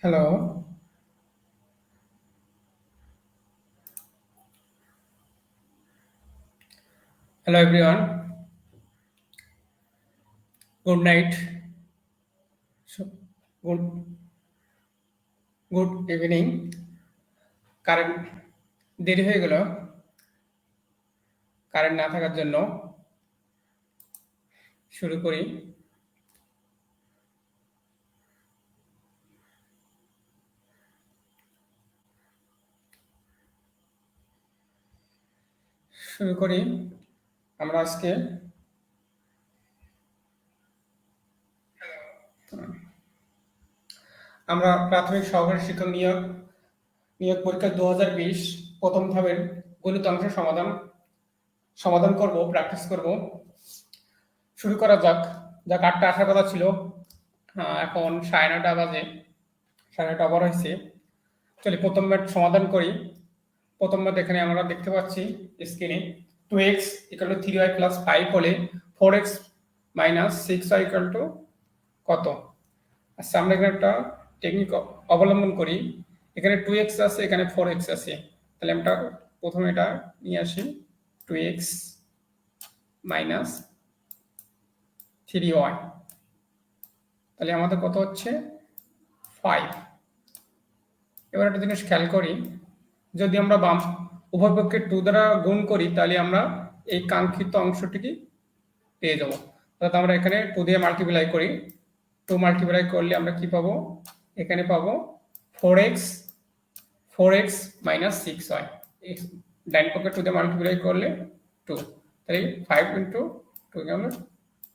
Hello, hello everyone, good night, good good evening. Current দেরি হয়ে গেল কারেন্ট না থাকার জন্য। শুরু করি। শুরু করি আমরা আজকে আমরা প্রাথমিক সহকারী শিক্ষক নিয়োগ নিয়োগ পরীক্ষা 2020 প্রথম ধাপের গণিত অংশ সমাধান সমাধান করব, প্র্যাকটিস করব। শুরু করা যাক। 8টা আসার কথা ছিল, এখন 9:30 বাজে, 9:30 ওভার হয়েছে। চলি প্রথম ম্যাথ সমাধান করি। প্রথম ম্যাথ এখানে আমরা দেখতে পাচ্ছি স্ক্রিনে 2x = 3y + 5 হলে 4x - 6y = কত? আচ্ছা, আমরা এখানে একটা টেকনিক অবলম্বন করি। এখানে 2x আছে, এখানে 4x আছে, তাহলে আমরা প্রথমে এটা নিয়ে আসি। 2x - 3y, তাহলে আমাদের কত হচ্ছে? 5। এবার একটা জিনিস খেয়াল করি, যদি আমরা উভয় পক্ষে 2 দ্বারা গুণ করি তাহলে আমরা এই কাঙ্ক্ষিত অংশটিকে পেয়ে যাব। অর্থাৎ আমরা এখানে 2 দিয়ে মাল্টিপ্লাই করি, 2 মাল্টিপ্লাই করলে আমরা কি পাবো? এখানে পাবো 4x - 6y। ডাইন পক্ষে 2 দিয়ে মাল্টিপ্লাই করলে 2, তাহলে 5 × 2 হলো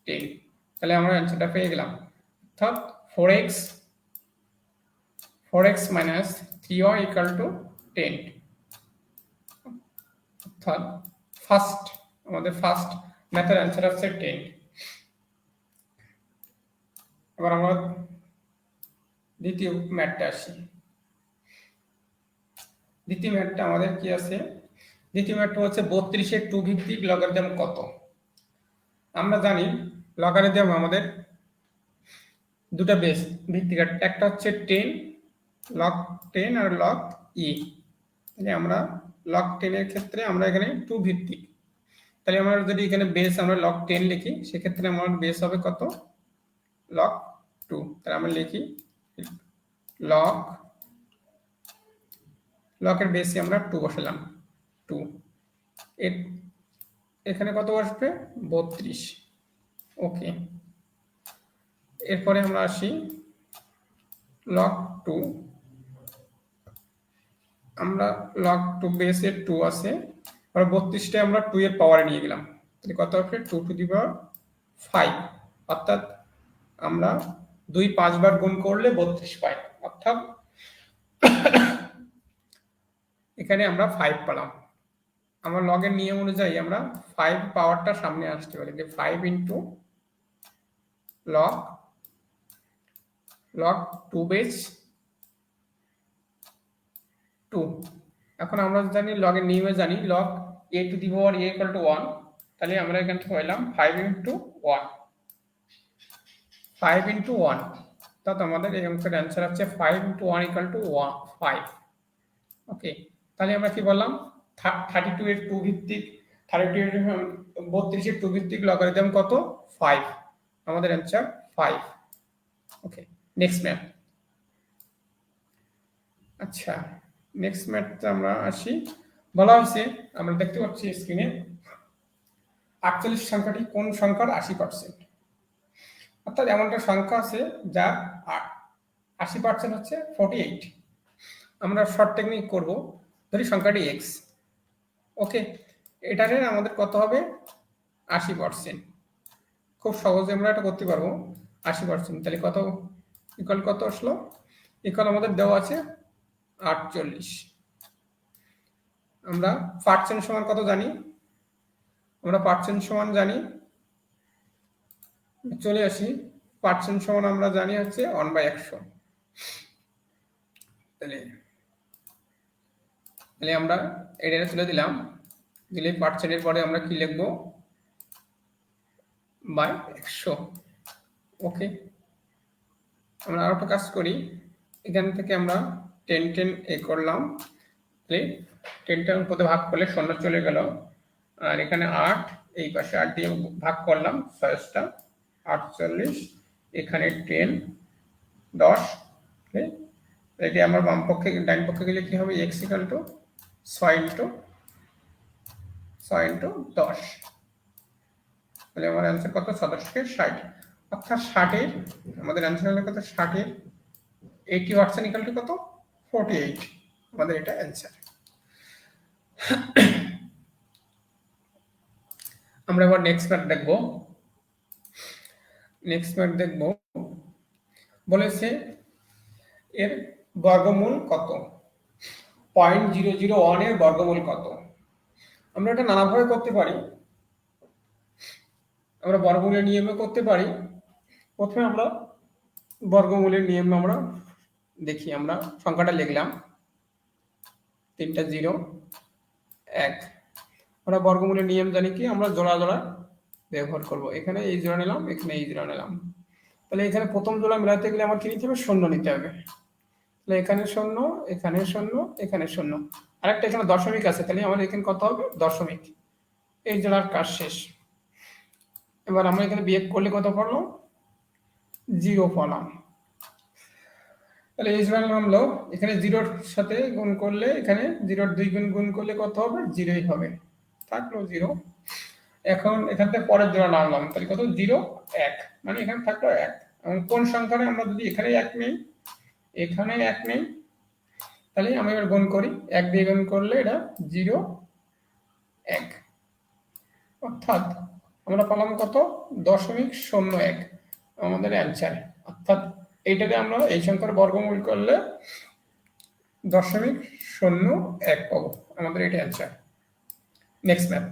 10। তাহলে আমরা অ্যান্সারটা পেয়ে গেলাম। অর্থাৎ 4x - 3y = 10। অর্থাৎ আমাদের ফার্স্ট ম্যাথের অ্যান্সার হচ্ছে 10। এবার আমরা দ্বিতীয় ম্যাথটা আসি। দ্বিতীয় ম্যাথটা আমাদের কি আছে? দ্বিতীয় ম্যাথটা হচ্ছে 32-এর 2 ভিত্তিক লগারিদম কত? আমরা জানি লগারিদম আমাদের দুটো বেস ভিত্তিক, একটা হচ্ছে 10, লগ 10 আর লগ ই। তাহলে আমরা লগ 10 এর ক্ষেত্রে আমরা এখানে 2 ভিত্তিক, তাহলে আমরা যদি এখানে বেস আমরা লগ 10 লিখি, সেক্ষেত্রে আমার বেস হবে কত? লগ 2। তাহলে আমরা লিখি লগের বেসে আমরা 2 বসালাম, 2। এখানে কত আসবে? 32। ওকে, এরপরে আমরা আসি লগ 2। আমরা লগ 2 বেসে 2 আছে, আর 32টা আমরা 2 এর পাওয়ারে নিয়ে গেলাম, তাহলে কত হবে? 2⁵। অর্থাৎ আমরা 2 5 বার গুণ করলে 32 পাই, অর্থাৎ এখানে আমরা 5 পেলাম। আমরা লগের নিয়ম অনুযায়ী আমরা 5 পাওয়ারটা সামনে আসতে পারি, যে 5 × লগ 2 বেস 2। এখন আমরা জানি লগের নিয়মে জানি লগ a⁴ = 1, তাহলে আমরা এখান থেকে পাইলাম 5 × 1, 5 × 1। অর্থাৎ আমাদের এই অঙ্কের অ্যান্সার হচ্ছে 5 × 1 = 5। ওকে, তাহলে আমরা কি বললাম? 32 এর 2 ভিত্তিক 32 এর 2 ভিত্তিক লগারিদম কত? 5। আমাদের অ্যান্সার 5। ওকে, নেক্সট ম্যাথ। আচ্ছা, নেক্সট ম্যাথটা আমরা আসি। বলা হয়েছে, আমরা দেখতে পাচ্ছি স্ক্রিনে 48 সংখ্যাটি কোন সংখ্যার 80%? অর্থাৎ এমন একটা সংখ্যা আছে যার 80% হচ্ছে 48। আমরা শর্ট টেকনিক করব, ধরি সংখ্যাটি x। ওকে, এটারে আমাদের কত হবে? 80%। খুব সহজে আমরা এটা করতে পারবো। 80%, তাহলে কত ইকুয়াল কত আসলো? ইকুয়াল আমাদের দেওয়া আছে 48। আমরা পার্সেন্ট সমান কত জানি? আমরা পার্সেন্ট সমান জানি, চলে আসি। পার্সেন্ট সমান আমরা জানি হচ্ছে 1/100। তাহলে আমরা এটা তুলে দিলাম, দিলে পার্সেন্টের পরে আমরা কি লিখবো? /100। ওকে, আমরা আরো একটা কাজ করি। এখান থেকে আমরা 10 এ করলাম, 10 পদে ভাগ করলে 0 চলে গেল, আর এখানে 8, এই পাশে 8 দিয়ে ভাগ করলাম 6টা 48, এখানে 10 10, এটি আমার বাম পক্ষে ডান পক্ষে গেলে কি হবে, x = 6 ইন্টু 10, তাহলে আমার অ্যান্সার কত, 67 অর্থাৎ 60 আমাদের অ্যান্সার হলো কত, 60 80% কত, 48, আমাদের এটা অ্যান্সার। আমরা এবার নেক্সট ম্যাথ দেখব। বলেছে এর বর্গমূল কত, 0.001 এর বর্গমূল কত। আমরা এটা নানাভাবে করতে পারি, আমরা বর্গমূলের নিয়মে করতে পারি। প্রথমে আমরা বর্গমূলের নিয়ম আমরা দেখি, আমরা সংখ্যাটা লিখলাম 3টা 0 1, আমরা বর্গমূলের নিয়ম জানি কি, আমরা জোড়া ব্যবহার করব। এখানে এই জোড়া নিলাম, এখানে এই জোড়া নিলাম, তাহলে এখানে প্রথম জোড়া মেলাতে গেলে আমার কি নিতে হবে, 0 নিতে হবে। তাহলে এখানে 0, এখানে 0, এখানে 0, আরেকটা এখানে দশমিক আছে, তাহলে আমাদের এখানে কত হবে, দশমিক। এই জোড়ার কাজ শেষ। এবার আমরা এখানে বিয়োগ করলে কত পড়লো, 0 পেলাম। তাহলে এই জোড়া নামলো, এখানে 0-র সাথে গুণ করলে, এখানে 0-র 2 গুণ করলে কত হবে, 0ই হবে, থাকলো 0। এখন এখান থেকে পরের জোড়া নামলাম, তাহলে কত, 0 1, মানে এখানে থাকলো 1। এবং কোন সংখ্যাটা আমরা যদি এখানে 1 নেই, এখানে 1 নেই, তাহলে আমি এবার গুণ করি, 1 দিয়ে গুণ করলে এটা 0 1, অর্থাৎ আমরা পেলাম কত, 0.01 আমাদের অ্যান্সার। অর্থাৎ এইটাকে আমরা এই সংখ্যার বর্গমূল করলে 0.01 পাবো, আমাদের এটা অ্যান্সার। নেক্সট ম্যাথ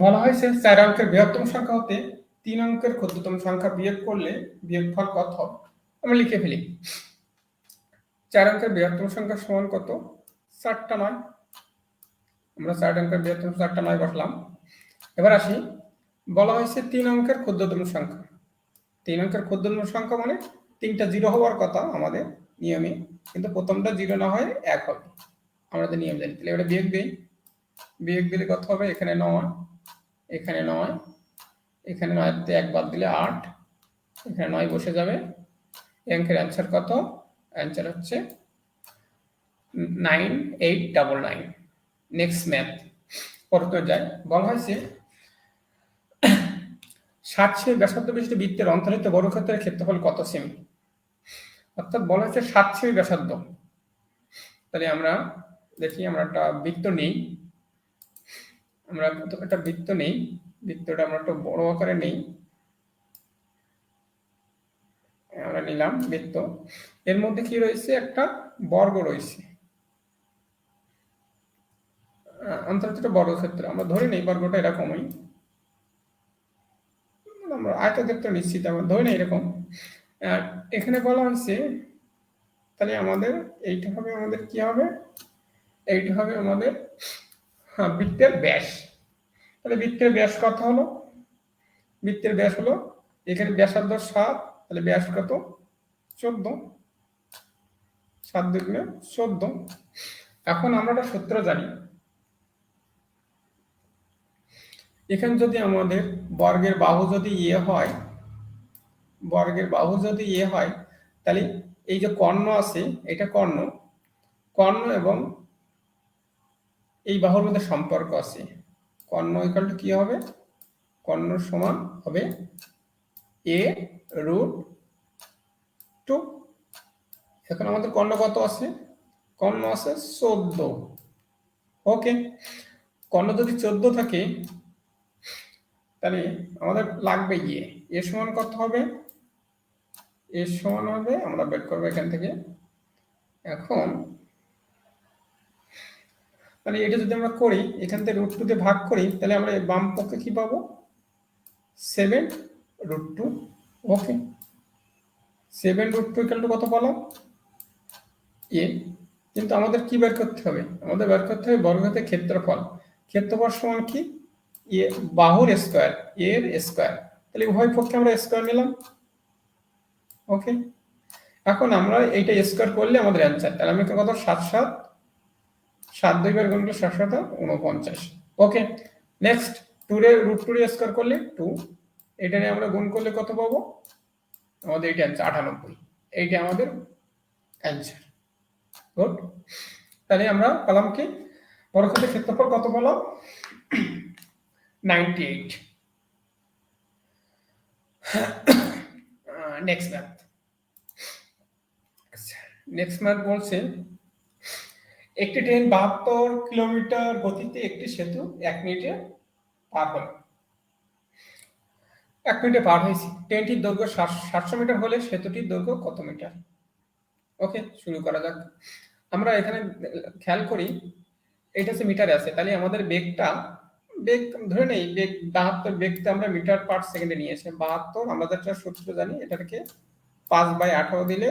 বলা হয়েছে 4 অঙ্কের বৃহত্তম সংখ্যা হতে 3 অঙ্কের ক্ষুদ্রতম সংখ্যা বিয়োগ করলে বিয়োগফল কত হবে। আমরা লিখে ফেলি, 4 অঙ্কের বৃহত্তম সংখ্যা সমান কত, 4টা 9। আমরা 4 অঙ্কের বৃহত্তম 4টা 9 বসলাম। এবার আসি, বলা হয়েছে 3 অঙ্কের ক্ষুদ্রতম সংখ্যা। 3 অঙ্কের ক্ষুদ্রতম সংখ্যা মানে 3টা 0 হওয়ার কথা আমাদের নিয়মে, কিন্তু প্রথমটা 0 না হয় 1 হবে, আমাদের নিয়ম জানি। তাহলে এবারে বিয়োগ দিই, বিয়োগ দিলে কত হবে, এখানে 9, এখানে 9, এখানে 9 তে 1 বাদ দিলে 8, এখানে 9 বসে যাবে। এই অঙ্কের অ্যান্সার কত, অ্যান্সার হচ্ছে 9899। নেক্সট ম্যাথ পড়তে যাই, বলা হয়েছে 60 সেমি ব্যাসার্ধ বিশিষ্ট বৃত্তের অন্তর্নিহিত বর্গক্ষেত্রের ক্ষেত্রফল কত সেমি। অর্থাৎ বলা হচ্ছে 60 সেমি ব্যাসার্ধ। তাহলে আমরা দেখি, আমরা একটা বৃত্ত নেই, বৃত্তটা আমরা একটু বড় আকারে নেই, আমরা নিলাম বৃত্ত। এর মধ্যে কি রয়েছে, একটা বর্গ রয়েছে, অন্তর্নিহিত বর্গক্ষেত্র। আমরা ধরে নেই বর্গটা এরকমই, আমরা আয়তক্ষেত্র নিশ্চিত আমরা ধরে নেই এরকম। আর এখানে বলা হয়েছে, তাহলে আমাদের এইটা হবে, আমাদের কি হবে, এইটা হবে আমাদের বৃত্তের ব্যাস। তাহলে বৃত্তের ব্যাস কত হলো, বৃত্তের ব্যাস হলো, এখানে ব্যাসার্ধ 7, তাহলে ব্যাস কত, 14, 7 দুগুণে 14। এখন আমরা একটা সূত্র জানি, এখানে যদি আমাদের বর্গের বাহু যদি হয়, তাহলে এই যে কর্ণ আছে, এটা কর্ণ এবং এই বাহুর মধ্যে সম্পর্ক আছে। কর্ণ ইকুয়াল টু কি হবে, কর্ণ সমান হবে a√2। এখন আমাদের কর্ণ কত আছে, কর্ণ আছে 14। ওকে, কর্ণ যদি 14 থাকে, তাহলে আমাদের লাগবে এ সমান কত হবে, এ সমান হবে, আমরা বের করবো এখান থেকে। এখন মানে এটা যদি আমরা করি, এখান থেকে √2 দিয়ে ভাগ করি, তাহলে আমরা বাম পক্ষে কি পাবো, 7√2। ওকে, 7√2 = কত পেলাম, এ। কিন্তু আমাদের কি বের করতে হবে, আমাদের বের করতে হবে বর্গক্ষেত্রের ক্ষেত্রফল। ক্ষেত্রফল সমান কি, এ বাহুর স্কয়ার, এর স্কয়ার। তাহলে উভয় পক্ষে আমরা স্কয়ার নিলাম। ওকে, এখন আমরা এইটা স্কোয়ার করলে আমাদের অ্যান্সার, তাহলে আমি কত 7 2 বার গুণ করলে 7 7 49। ওকে, নেক্সট 2 এর রুট 2 স্কোয়ার করলে 2, এটা নিয়ে আমরা গুণ করলে কত পাবো, আমাদের এইটা অ্যান্সার 98, এইটা আমাদের অ্যান্সার। গুড, তাহলে আমরা পেলাম কি, বর্গক্ষেত্রের ক্ষেত্রফল কত পেলাম, 98। নেক্সট ম্যাথ, নেক্সট ম্যাথ বলছে একটি ট্রেন 72 কিলোমিটার গতিতে একটি সেতু 1 মিনিটে পার হল। 1 মিনিটে পার হয়েছে, ট্রেনটির দৈর্ঘ্য 700 মিটার হলে সেতুটির দৈর্ঘ্য কত মিটার? ওকে, শুরু করা যাক। আমরা এখানে খেয়াল করি এটা হচ্ছে মিটারে আছে, তাহলে আমাদের বেগ ধরে নেই, বেগ 72, বেগটা আমরা মিটার পার সেকেন্ডে নিয়েছি 72, আমরা যেটা সূত্র জানি এটাকে 5/18 দিলে,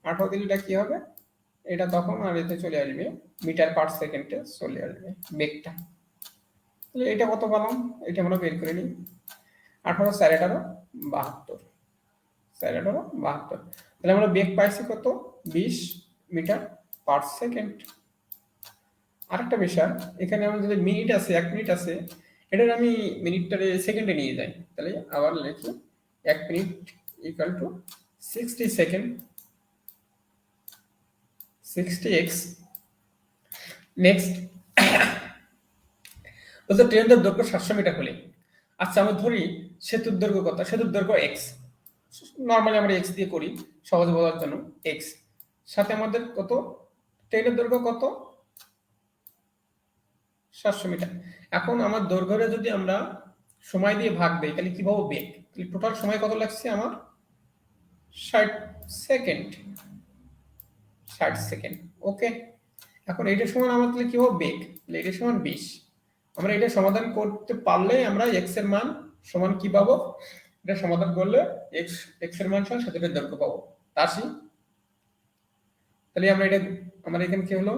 18 দিলে এটা কি হবে, এটা তখন আর এতে চলে আসবে মিটার পার সেকেন্ডে চলে আসবে বেগটা। তাহলে এটা কত পেলাম, এটা আমরা বের করে নিই, 18 4 18 72, 4 18 72, তাহলে আমরা বেগ পাইছি কত, 20 মিটার পার সেকেন্ড। আরেকটা বিষয়, এখানে আমার যদি মিনিট আছে, 1 মিনিট আছে, এটার আমি মিনিটটারে সেকেন্ডে নিয়ে যাই, তাহলে আবার লিখি 1 minute equal to 60 second, 60x। Next বলতে ট্রেনের দৈর্ঘ্য 700 মিটার হলে, আচ্ছা আমি ধরি সেতুর দৈর্ঘ্য কত, সেতুর দৈর্ঘ্য x, নর্মালি আমরা x দিয়ে করি সহজে বোঝার জন্য, x সাথে আমাদের কত, ট্রেনের দৈর্ঘ্য কত, 700 মিটার। এখন আমার দৈর্ঘ্যে যদি আমরা সময় দিয়ে ভাগ দেই তাহলে কি পাবো, বেগ, তাহলে টোটাল সময় কত লাগছে আমার, 60 সেকেন্ড, 60 সেকেন্ড। ওকে, এখন এইটার সমান আমার তাহলে কি হবে, বেগ, তাহলে এটার সমান 20। আমরা এটা সমাধান করতে পারলে আমরা x এর মান সমান কি পাবো, এটা সমাধান করলে x এর মান সমান সেতুটির দৈর্ঘ্য পাবো 80। তাহলে আমরা এটা, আমার এখানে কি হলো,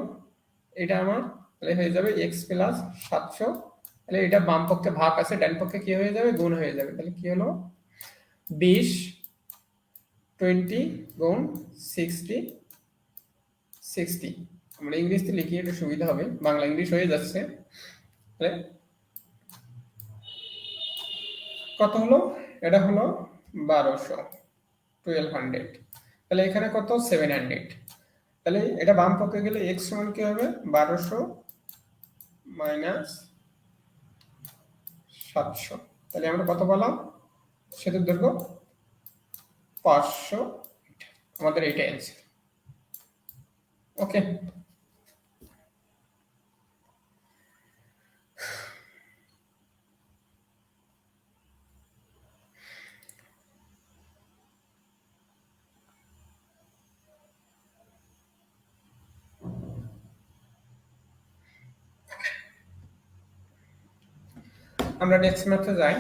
এটা আমার তাহলে হয়ে যাবে x প্লাস 700, তাহলে এটা বাম পক্ষে ভাগ আছে, ডান পক্ষে কি হয়ে যাবে, গুণ হয়ে যাবে, তাহলে কি হলো 20 20 গুণ 60 60। আমরা ইংলিশে লিখি এটা সুবিধা হবে, বাংলা ইংলিশ হয়ে যাচ্ছে। তাহলে কত হলো, এটা হলো 1200, 1200, তাহলে এখানে কত 700, তাহলে এটা বাম পক্ষে গেলে x সমান কি হবে, 1200 মাইনাস 700, তাহলে আমরা কত পেলাম, সেতুর দৈর্ঘ্য 500 মিটার, আমাদের এইটা অ্যান্সার। ওকে, আমরা নেক্সট ম্যাথে যাই।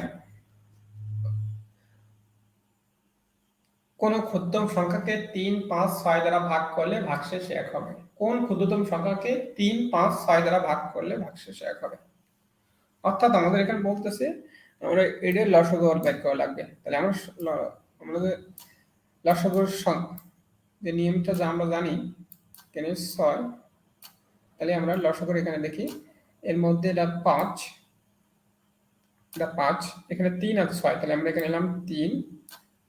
কোন ক্ষুদ্রতম সংখ্যাকে 3 5 6 দ্বারা ভাগ করলে ভাগশেষ 1 হবে, কোন ক্ষুদ্রতম সংখ্যাকে 3 5 6 দ্বারা ভাগ করলে ভাগশেষ 1 হবে, অর্থাৎ আমাদের এখানে বলতেছে আমরা এর লসাগু বের করা লাগবে। তাহলে আমাদের লসাগুর যে নিয়মটা যা আমরা জানি কেন 6, তাহলে আমরা লসাগুর এখানে দেখি, এর মধ্যে এটা 5, এটা 5, এখানে 3 আর 6, তাহলে আমরা এখানে নিলাম 3,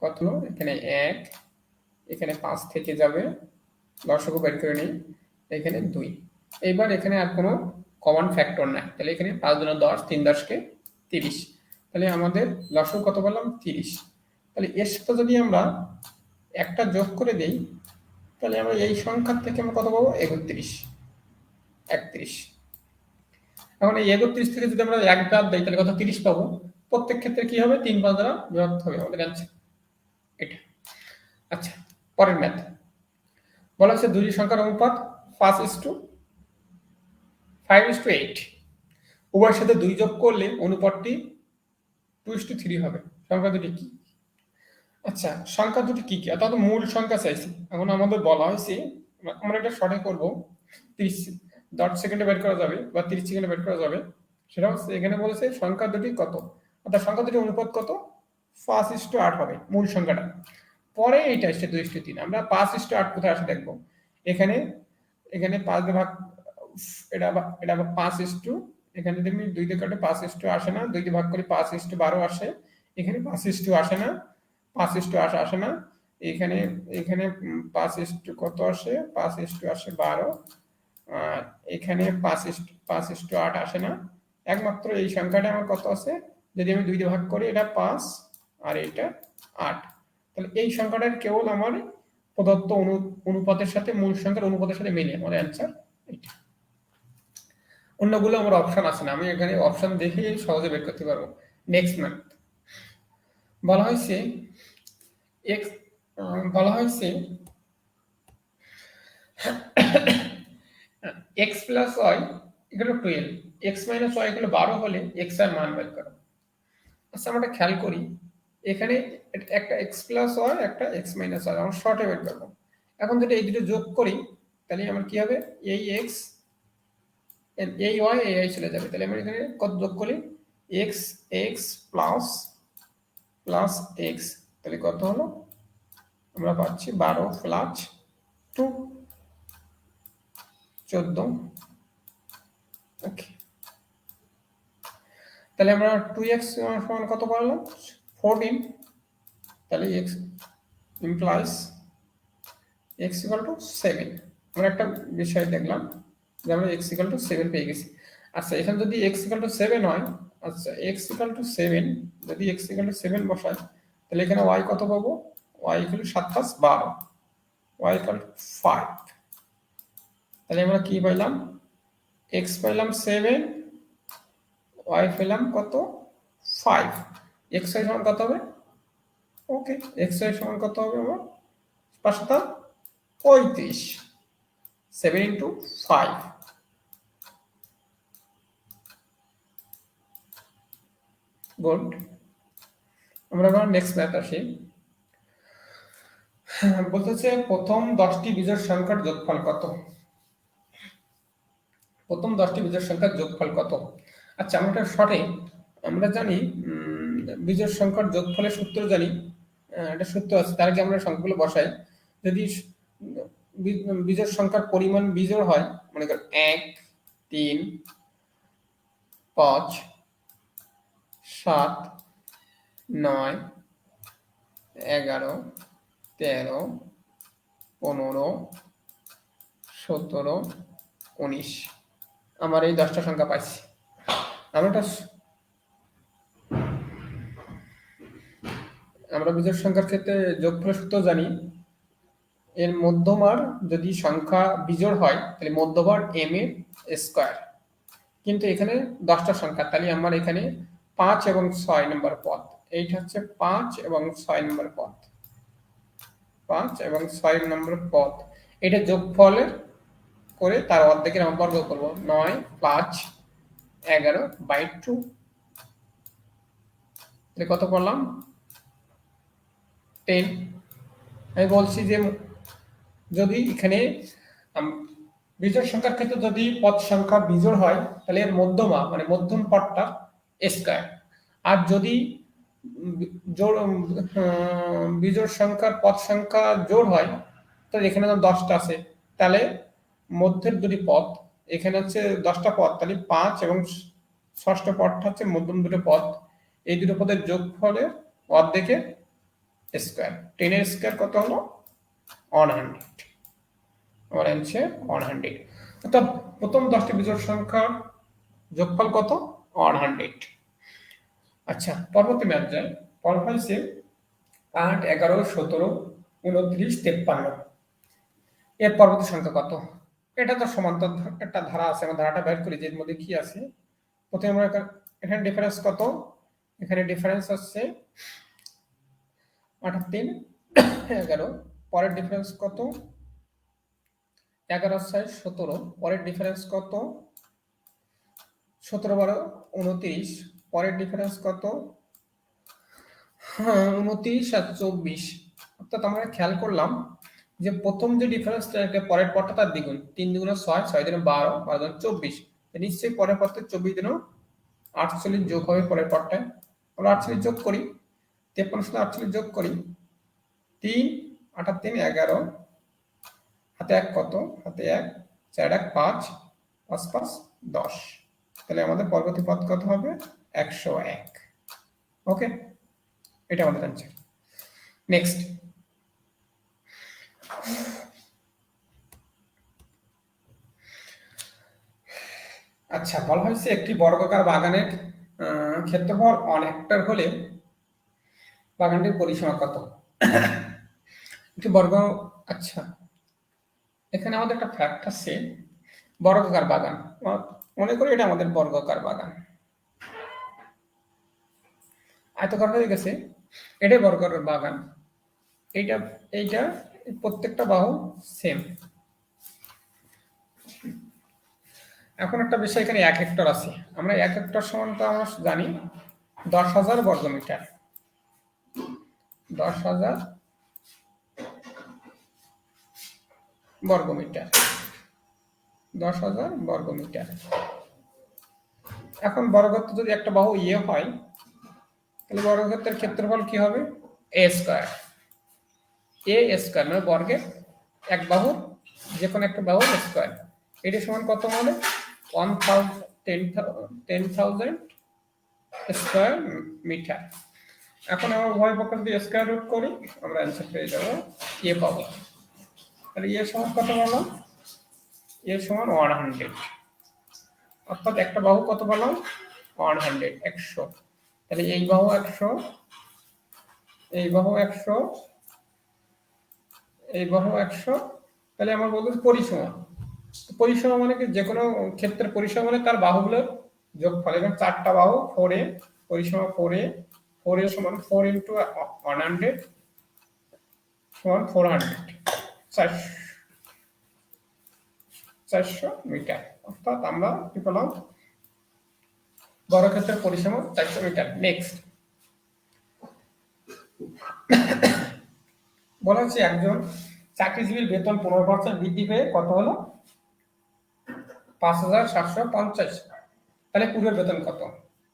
কত হলো এখানে 1, এখানে 5 থেকে যাবে, লসাগু বের করে নিই, এখানে 2। এইবার এখানে আর কোনো কমন ফ্যাক্টর নাই, তাহলে এখানে 5 দুগুণে 10, 3 10 30, তাহলে আমাদের লসাগু কত পেলাম, 30। তাহলে এর সাথে যদি আমরা একটা যোগ করে দেই, তাহলে আমরা এই সংখ্যার থেকে আমরা কত পাবো, 31। এখন এই 31 থেকে যদি আমরা 1 বাদ দেই তাহলে কত, 30 পাবো। প্রত্যেক ক্ষেত্রে কি হবে, 3 5 দ্বারা বিভক্ত হবে আমাদের অ্যান্সার এটা। আচ্ছা, পরের ম্যাথ বলা হচ্ছে দুই সংখ্যার অনুপাত 5:8, উভয়ের সাথে 2 যোগ করলে অনুপাতটি 2:3 হবে, সংখ্যা দুটি কি? আচ্ছা, সংখ্যা দুটি কি কি, অর্থাৎ মূল সংখ্যা চাইছি। এখন আমাদের বলা হয়েছে আমরা এটা শর্টে করব, 30 সেকেন্ডে বের করা যাবে বা 30 সেকেন্ডে বের করা যাবে। সেটা হচ্ছে এখানে বলেছে সংখ্যা দুটি কত, অর্থাৎ সংখ্যা দুটির অনুপাত কত, 5:8 হবে মূল সংখ্যাটা। পরে এটা আসছে 2:3। আমরা 5:8 কোথায় আসে দেখবো। এখানে এখানে 5 দিয়ে ভাগ, এটা 5:, এখানে যদি আমি 2 দিয়ে কাটে 5:, আসে না, 2 দিয়ে ভাগ করি 5:12 আসে। এখানে 5:, আসে না, 5:, আসে না। এখানে এখানে 5:, কত আসে, 5:, আসে 12। আর এখানে 5:8 আসে না। একমাত্র এই সংখ্যাটা আমার কত আছে, যদি আমি 2 দিয়ে ভাগ করি, এটা 5 আর এটা 8। তাহলে এই সংখ্যাটা কেবল আমার প্রদত্ত অনুপাতের সাথে, মূল সংখ্যার অনুপাতের সাথে মিলে আমার অ্যান্সার এইটা। অন্যগুলো আমার অপশন আছে না, আমি এখানে অপশন দেখে সহজে বের করতে পারবো। নেক্সট ম্যাথ বলা হয়েছে এক্স, বলা হয়েছে X plus Y equal to 12, X minus Y equal 12 হলে এক্স এর মান বের করো। আচ্ছা আমরা খেয়াল করি, এখানে একটা এক্স প্লাস ওয়াই, একটা এক্স মাইনাস ওয়াই, আমরা শর্টে বের করবো। এখন যদি এই দুটো যোগ করি, তাহলে আমার কি হবে, এই এক্স এই ওয়াই এই ওয়াই চলে যাবে। তাহলে আমরা এখানে কত যোগ করি, x x plus plus x, তাহলে কত হলো, আমরা পাচ্ছি 12 প্লাস 2 14। ওকে, তাহলে আমরা 2x সমান কত পারলাম, 14। তাহলে x implies x equal to 7। আমরা একটা বিষয় দেখলাম যে আমরা x ইকুয়াল টু 7 পেয়ে গেছি। আচ্ছা এখানে যদি x ইকুয়াল টু 7 হয়, আচ্ছা x ইকুয়াল টু 7, যদি x ইকুয়াল টু 7 বসাই, তাহলে এখানে y কত পাবো, y equal to 7 + 12, y equal to 5। তাহলে আমরা কি পাইলাম, x পাইলাম 7, y পেলাম কত 5, xy সমান কত হবে, ওকে xy সমান কত হবে আমার 535, 7 × 5। গুড, আমরা আবার নেক্সট ম্যাথ আসি। বলতেছে প্রথম 10টি বিজোড় সংখ্যার যোগফল কত, প্রথম 10টি বিজোড় সংখ্যার যোগফল কত। আচ্ছা আমরা এটা শর্টে আমরা জানি, বিজোড় সংখ্যার যোগফলের সূত্র জানি, একটা সূত্র আছে, তার আগে আমরা সংখ্যাগুলো বসাই। যদি বিজোড় সংখ্যার পরিমাণ বিজোড় হয়, মনে কর 1 3 5 7 9 11 13 15 17 19, আমার এই 10টা সংখ্যা পাইছি। আমরা বিজোড় সংখ্যার ক্ষেত্রে যোগফলের সূত্র জানি, এর মধ্যমার যদি সংখ্যা বিজোড় হয় তাহলে মধ্যবার m এর স্কয়ার। কিন্তু এখানে 10টা সংখ্যা, তাহলে আমার এখানে 5 এবং 6 নম্বর পদ, এইটা হচ্ছে 5 এবং 6 নম্বর পদ, 5 এবং 6 নম্বর পদ, এটা যোগফলের করে তার অর্ধেকের আমরা বর্গ করব, 9 + 11/2। তাহলে কত করলাম 10। আমি বলছি যে যদি এখানে বিজোড় সংখ্যার ক্ষেত্রে যদি পদ সংখ্যা বিজোড় হয় তাহলে এর মধ্যমা মানে মধ্যম পদটা স্কয়ার, আর যদি বিজোড় সংখ্যার পদ সংখ্যা জোড় হয়, তাহলে এখানে 10টা আছে, তাহলে মধ্যের দুটি পদ, এখানে হচ্ছে 10টা পদ, তাহলে 5 এবং 6ষ্ঠ পদটা হচ্ছে মধ্যম দুটো পদ, এই দুটো পদের যোগফলের অর্ধেকের স্কয়ার। 10 এর স্কয়ার কত হলো 100, আমার অ্যান্সার 100। অর্থাৎ প্রথম 10টি বিজোড় সংখ্যার যোগফল কত 100। আচ্ছা পরবর্তী ম্যাথ যায়, পরবর্তী হচ্ছে 8 11 17 29 53, এর পরবর্তী সংখ্যা কত। এটা তো সমান্তর একটা ধারা আছে, আমরা ধারাটা বের করি যে এর মধ্যে কি আছে। প্রথমে আমরা এখানে ডিফারেন্স কত, এখানে ডিফারেন্স হচ্ছে 38 11, পরের ডিফারেন্স কত 11 6 17, পরের ডিফারেন্স কত 17 12 29, পরের ডিফারেন্স কত 29 আর 24। অর্থাৎ আমরা খেয়াল করলাম যে প্রথম যে ডিফারেন্সটা পরের পদটা তার দ্বিগুণ, 3 × 6 6 × 12 12 × 24, নিশ্চয়ই পরের পদটা 24 × 48 যোগ হবে পরের পদটায়। আমরা 48 যোগ করি, 53 সাথে 48 যোগ করি, 3 8 আর 3 11, হাতে 1 কত, হাতে 1, 4 1 5, 5 5 10। তাহলে আমাদের পরবর্তী পদ কত হবে, 101। ওকে, এটা আমাদের অ্যান্সার। নেক্সট, আচ্ছা বলা হয়েছে একটি বর্গাকার বাগানের ক্ষেত্রফল 1 হেক্টর হলে বাগানটির পরিসীমা কত? একটি বর্গ, আচ্ছা এখানে আমাদের একটা ফ্যাক্ট আছে, বর্গাকার বাগান, মনে করি এটা আমাদের বর্গাকার বাগান, আয়তাকার হয়ে গেছে, এটাই বর্গাকার বাগান, এইটা এইটা প্রত্যেকটা বাহু সেম। এখন একটা বিষয়, এখানে 1 হেক্টর আছে, আমরা 1 হেক্টর সমান তো আমরা জানি 10,000 বর্গমিটার, 10,000 বর্গমিটার, 10,000 বর্গমিটার। এখন বর্গক্ষেত্র যদি একটা বাহু ইয়ে হয়, তাহলে বর্গক্ষেত্রের ক্ষেত্রফল কি হবে, এ স্কয়ার, এ স্কয়ার মানে বর্গের এক বাহুর যে কোনো একটা বাহুর স্কয়ার, এটি সমান কত মানে 10,000 স্কয়ার মিটার। এখন আমরা উভয় পক্ষ যদি স্কয়ার রুট করি, আমরা অ্যান্সার পেয়ে যাবো, এ পাবো। তাহলে এ সমান কত বললাম, এ সমান 100, অর্থাৎ একটা বাহু কত বললাম 100, 100। তাহলে এই বাহু 100, এই বাহু 100, এই বাহু 100, তাহলে আমার বলতে পরিসীমা, পরিসীমা মানে কি, যে কোনো ক্ষেত্রের পরিসীমা মানে তার বাহুগুলোর যোগফল, এবং 4টা বাহু 4a, পরিসীমা 4a, 4a সমান 4 ইন্টু 100 সমান 400, 400 মিটার। অর্থাৎ আমরা কি পেলাম, বর্গক্ষেত্রের পরিসীমা 400 মিটার। নেক্সট, বলা হচ্ছে একজন চাকরিজীবীর বেতন 15% বৃদ্ধি পেয়ে কত হলো, 5,750। তাহলে পূর্বের বেতন কত?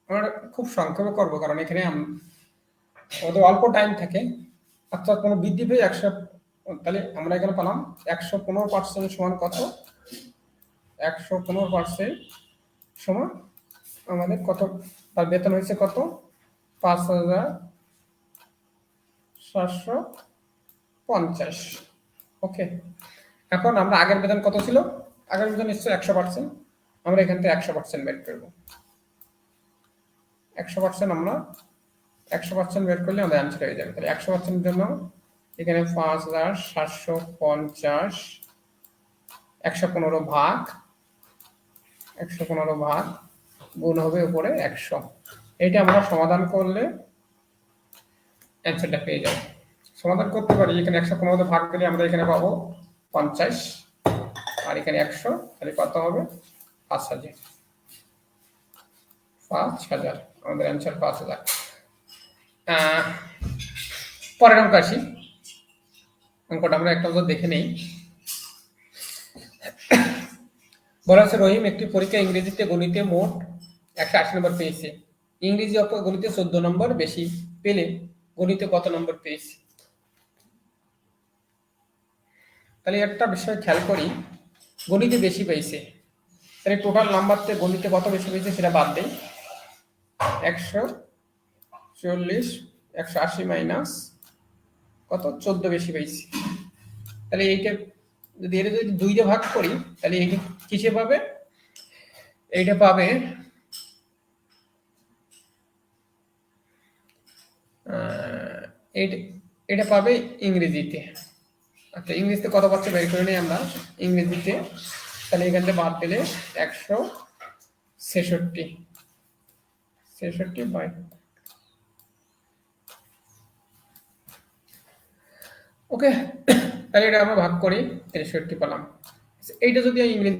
আমরা খুব সংক্ষেপে করবো, কারণ এখানে আমাদের অল্প টাইম থাকে। অর্থাৎ কোনো বৃদ্ধি পেয়ে 100, তাহলে আমরা এখানে পেলাম 115% সমান কত, 115% সমান আমাদের কত, তার বেতন হয়েছে কত, 5,750। ওকে, এখন আমরা আগের বেতন কত ছিল, আগের বেতন নিশ্চয়ই 100%, আমরা এখান থেকে 100% বের করবো, 100% আমরা 100% বের করলে আমাদের অ্যান্সার হয়ে যাবে। তাহলে 100% জন্য এখানে 5,750, 115 ভাগ, 115 ভাগ গুণ হবে উপরে 100। এটা আমরা সমাধান করলে অ্যান্সারটা পেয়ে যাবো। সমাধান করতে পারি, এখানে 115 ভাগ দিলে আমরা এখানে পাবো 50, আর এখানে 100, তাহলে কত হবে 5,000, 5,000, আমাদের অ্যান্সার 5,000। পরের অঙ্ক আসি, অঙ্কটা আমরা একটা দেখে নেই। বলা হচ্ছে রহিম একটি পরীক্ষা ইংরেজিতে গণিতে মোট 180 নম্বর পেয়েছে, ইংরেজি গণিতে 14 নম্বর বেশি পেলে গণিতে কত নম্বর পেয়েছে? তাহলে একটা বিষয় খেয়াল করি, গণিতে বেশি পেয়েছে, তাহলে টোটাল নাম্বারতে গণিতে কত বেশি পেয়েছে সেটা বাদ দেই, 140, 180 মাইনাস কত 14 বেশি পেয়েছে। তাহলে এইটা যদি এটা যদি 2 দিয়ে ভাগ করি, তাহলে এইটা কিসে পাবে, এইটা পাবে এটা পাবে ইংরেজিতে। আচ্ছা, ইংরেজিতে কত পাচ্ছে বের করে নিই আমরা, ইংরেজিতে তাহলে এখান থেকে বাদ দিলে 166 বাই, ওকে, তাহলে এটা আমরা ভাগ করি 63 পেলাম। এইটা যদি ইংরেজি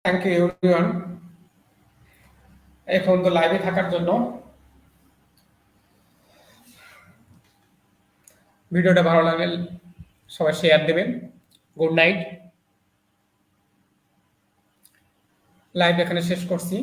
থ্যাংক ইউ এভরিওয়ান এখন তো লাইভে থাকার জন্য। ভিডিওটা ভালো লাগলে সবাই শেয়ার দেবেন। Good night. লাইভ এখানে শেষ করছি।